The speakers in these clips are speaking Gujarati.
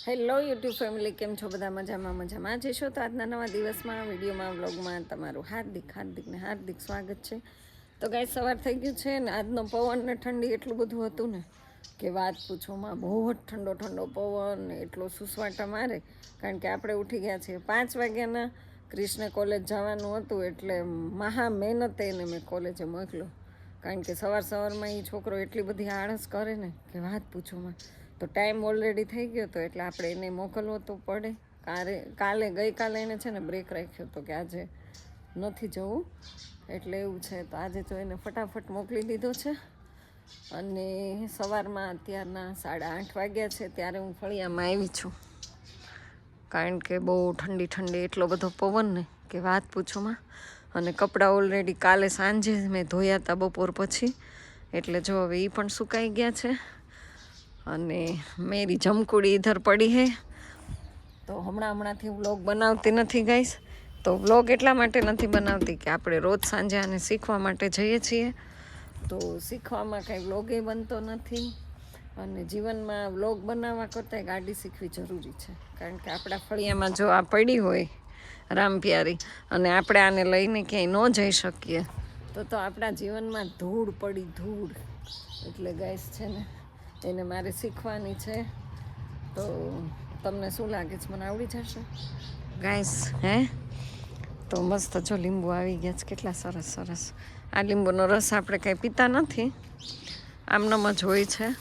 હેલો યુટ્યુબ ફેમિલી, કેમ છો બધા? મજામાં જશો તો આજના નવા દિવસમાં વિડીયોમાં વ્લોગમાં તમારું હાર્દિક સ્વાગત છે. તો ગાય સવાર થઈ ગયું છે ને આજનો પવન ને ઠંડી એટલું બધું હતું ને કે વાત પૂછોમાં. બહુ જ ઠંડો પવન ને એટલો સુસવાટા મારે, કારણ કે આપણે ઉઠી ગયા છીએ 5 વાગ્યાના. ક્રિષ્ના કોલેજ જવાનું હતું એટલે મહા મહેનતે એને મેં કોલેજે મોકલ્યો, કારણ કે સવારમાં એ છોકરો એટલી બધી આળસ કરે ને કે વાત પૂછોમાં. તો ટાઈમ ઓલરેડી થઈ ગયો હતો એટલે આપણે એને મોકલવો તો પડે. ગઈકાલે એને છે ને બ્રેક રાખ્યો હતો કે આજે નથી જવું, એટલે એવું છે. તો આજે તો એને ફટાફટ મોકલી દીધો છે. અને સવારમાં અત્યારના 8:30 વાગ્યા છે ત્યારે હું ફળિયામાં આવી છું, કારણ કે બહુ ઠંડી એટલો બધો પવન ને કે વાત પૂછોમાં. અને કપડાં ઓલરેડી કાલે સાંજે મેં ધોયા હતા બપોર પછી, એટલે જો હવે એ પણ સુકાઈ ગયા છે. અને મેરી જમકુડી ઇધર પડી હે. તો હમણાંથી વ્લોગ બનાવતી નથી ગાઈસ. તો વ્લોગ એટલા માટે નથી બનાવતી કે આપણે રોજ સાંજે આને શીખવા માટે જઈએ છીએ, તો શીખવામાં કાંઈ વ્લોગે બનતો નથી. અને જીવનમાં વ્લોગ બનાવવા કરતાં ગાડી શીખવી જરૂરી છે, કારણ કે આપણા ફળિયામાં જો આ પડી હોય રામપ્યારી અને આપણે આને લઈને ક્યાંય ન જઈ શકીએ તો આપણા જીવનમાં ધૂળ. એટલે ગાઈસ છે ને એને મારે શીખવાની છે. તો તમને શું લાગે છે, મને આવડી જશે ગાઈસ? તો મસ્ત જો લીંબુ આવી ગયા છે, કેટલા સરસ. આ લીંબુનો રસ આપણે કાંઈ પીતા નથી, આમનામ જ હોય છે.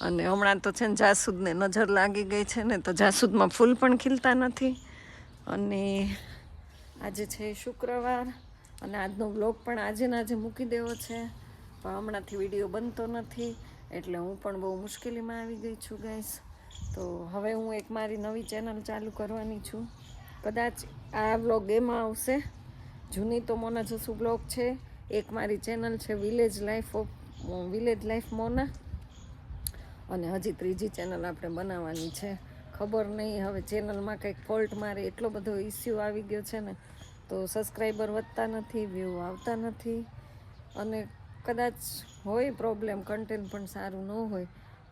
અને હમણાં તો છે ને જાસૂદને નજર લાગી ગઈ છે ને, તો જાસૂદમાં ફૂલ પણ ખીલતા નથી. અને આજે છે શુક્રવાર, અને આજનો વ્લોગ પણ આજે મૂકી દેવો છે, પણ હમણાંથી વિડીયો બનતો નથી, એટલે હું પણ બહુ મુશ્કેલીમાં આવી ગઈ છું ગાઈસ. તો હવે હું એક મારી નવી ચેનલ ચાલુ કરવાની છું. કદાચ આ વ્લોગ એમાં આવશે. જૂની તો મોના જસુ બ્લોગ છે, એક મારી ચેનલ છે વિલેજ લાઈફ મોના, અને હજી ત્રીજી ચેનલ આપણે બનાવવાની છે. ખબર નહીં હવે ચેનલમાં કંઈક ફોલ્ટ મારે, એટલો બધો ઇસ્યુ આવી ગયો છે ને, તો સબસ્ક્રાઈબર વધતા નથી, વ્યૂ આવતા નથી. અને કદાચ હોય પ્રોબ્લેમ, કન્ટેન્ટ પણ સારું ન હોય,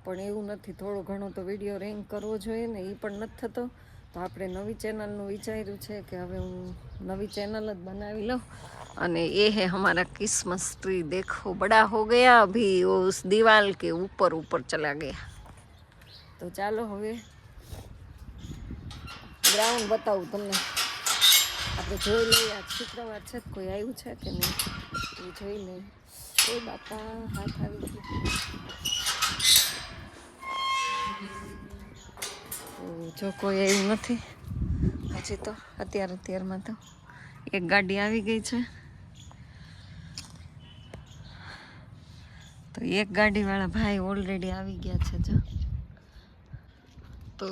પણ એવું નથી. થોડો ઘણો તો વિડીયો રેન્ક કરવો જોઈએ ને, એ પણ નથી થતો. તો આપણે નવી ચેનલનું વિચાર્યું છે કે હવે હું નવી ચેનલ જ બનાવી લઉં. અને એ હે હમારા ક્રિસમસ ટ્રી, દેખો બડા હો ગયા, અભી ઉસ દીવાલ કે ઉપર ચલા ગયા. તો ચાલો હવે ગ્રાઉન્ડ બતાવું તમને. આપણે જોઈ લઈએ આજ શુક્રવાર છે, કોઈ આવ્યું છે કે નહીં એ જોઈ લઈએ. એ બાપા, હાથ આવી ગયો. જો કોઈ આવ્યું નથી હજી તો. અત્યારમાં તો એક ગાડી આવી ગઈ છે, તો એક ગાડીવાળા ભાઈ ઓલરેડી આવી ગયા છે. તો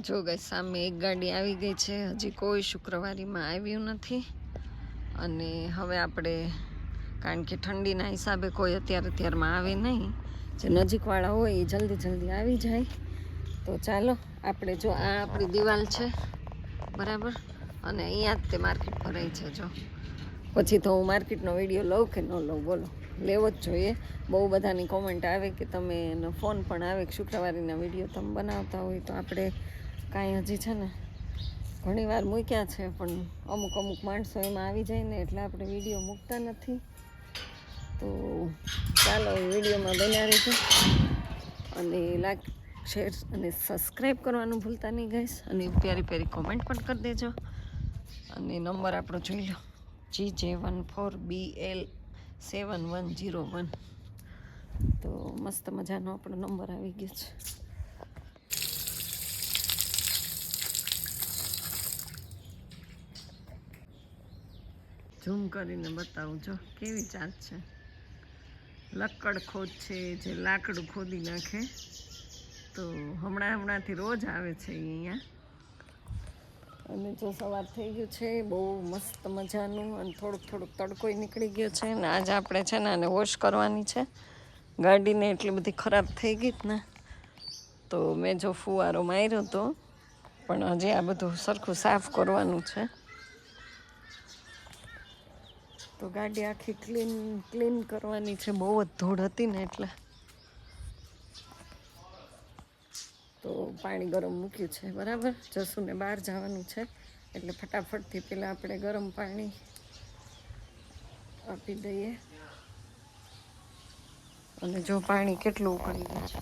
જો ગાય સામે એક ગાડી આવી ગઈ છે, હજી કોઈ શુક્રવારીમાં આવ્યું નથી. અને હવે આપણે, કારણ કે ઠંડીના હિસાબે કોઈ અત્યારમાં આવે નહીં, જે નજીકવાળા હોય એ જલ્દી આવી જાય. તો ચાલો આપણે, જો આ આપણી દિવાલ છે બરાબર, અને અહીંયા જ તે માર્કેટ ભરાય છે. જો પછી તો હું માર્કેટનો વિડીયો લઉં કે ન લઉં, બોલો? લેવો જ જોઈએ. બહુ બધાની કોમેન્ટ આવે કે તમે એનો ફોન પણ આવે કે શુક્રવારીના વિડીયો તમે બનાવતા હોય, તો આપણે કાંઈ હજી છે ને ઘણી વાર મૂક્યા છે, પણ અમુક માણસો એમાં આવી જાય ને એટલે આપણે વિડીયો મૂકતા નથી. તો ચાલો વિડીયોમાં બન્યા રહેજો, અને લાઈક, શેર અને સબસ્ક્રાઈબ કરવાનું ભૂલતા નહીં ગાઈસ. અને પ્યારી કોમેન્ટ પણ કરી દેજો. અને નંબર આપણો જોઈ લો, GJ14BL7101. તો મસ્ત મજાનો આપણો નંબર આવી ગયો છે. ઝૂમ કરીને બતાવું, જો કેવી ચાંદ છે. લક્કડ ખોદ છે, જે લાકડું ખોદી નાખે. તો હમણાંથી રોજ આવે છે અહીંયા. અને જો સવાર થઈ ગયું છે, બહુ મસ્ત મજાનું, અને થોડુંક તડકોય નીકળી ગયો છે. ને આજે આપણે છે ને આને વોશ કરવાની છે, ગાડીને એટલી બધી ખરાબ થઈ ગઈ ને, તો મેં જો ફુવારો માર્યો હતો, પણ હજી આ બધું સરખું સાફ કરવાનું છે. તો ગાડી આખી ક્લીન કરવાની છે, બહુ જ ધૂળ હતી ને એટલે. તો પાણી ગરમ મૂક્યું છે બરાબર. જસુને બહાર જવાનું છે એટલે ફટાફટથી પહેલાં આપણે ગરમ પાણી આપી દઈએ. અને જો પાણી કેટલું ઉકળી ગયું છે.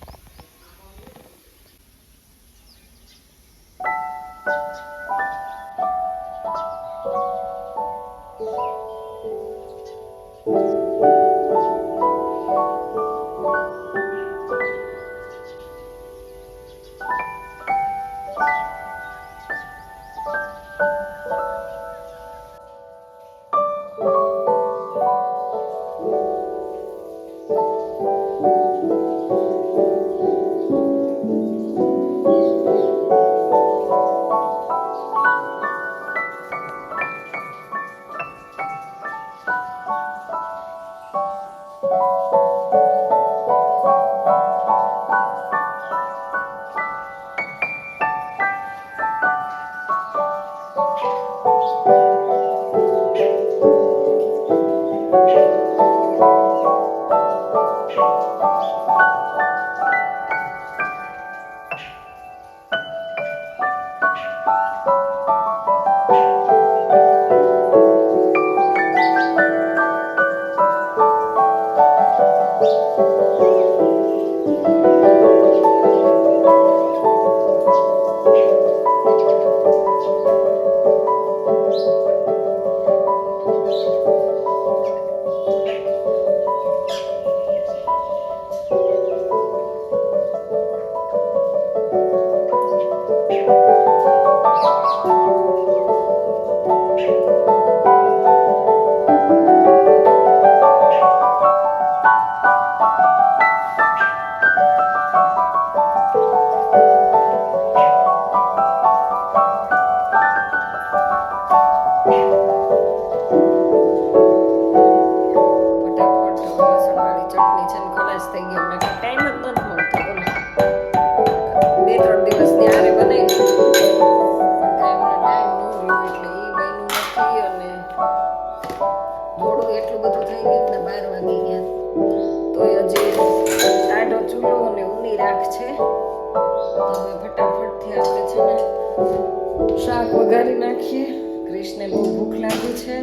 શાક વઘારી નાખીએ. ક્રિશને બહુ ભૂખ લાગી છે.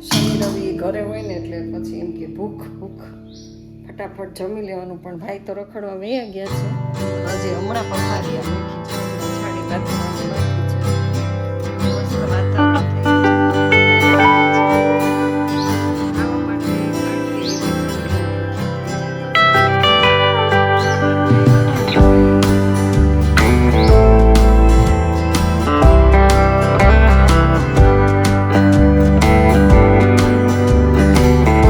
શનિ રવિ ઘરે હોય ને એટલે પછી એમ કે ભૂખ ફટાફટ જમી લેવાનું. પણ ભાઈ તો રખડવા વયા ગયા છે. હજી હમણાં પણ ખાલી છાડી બાજુ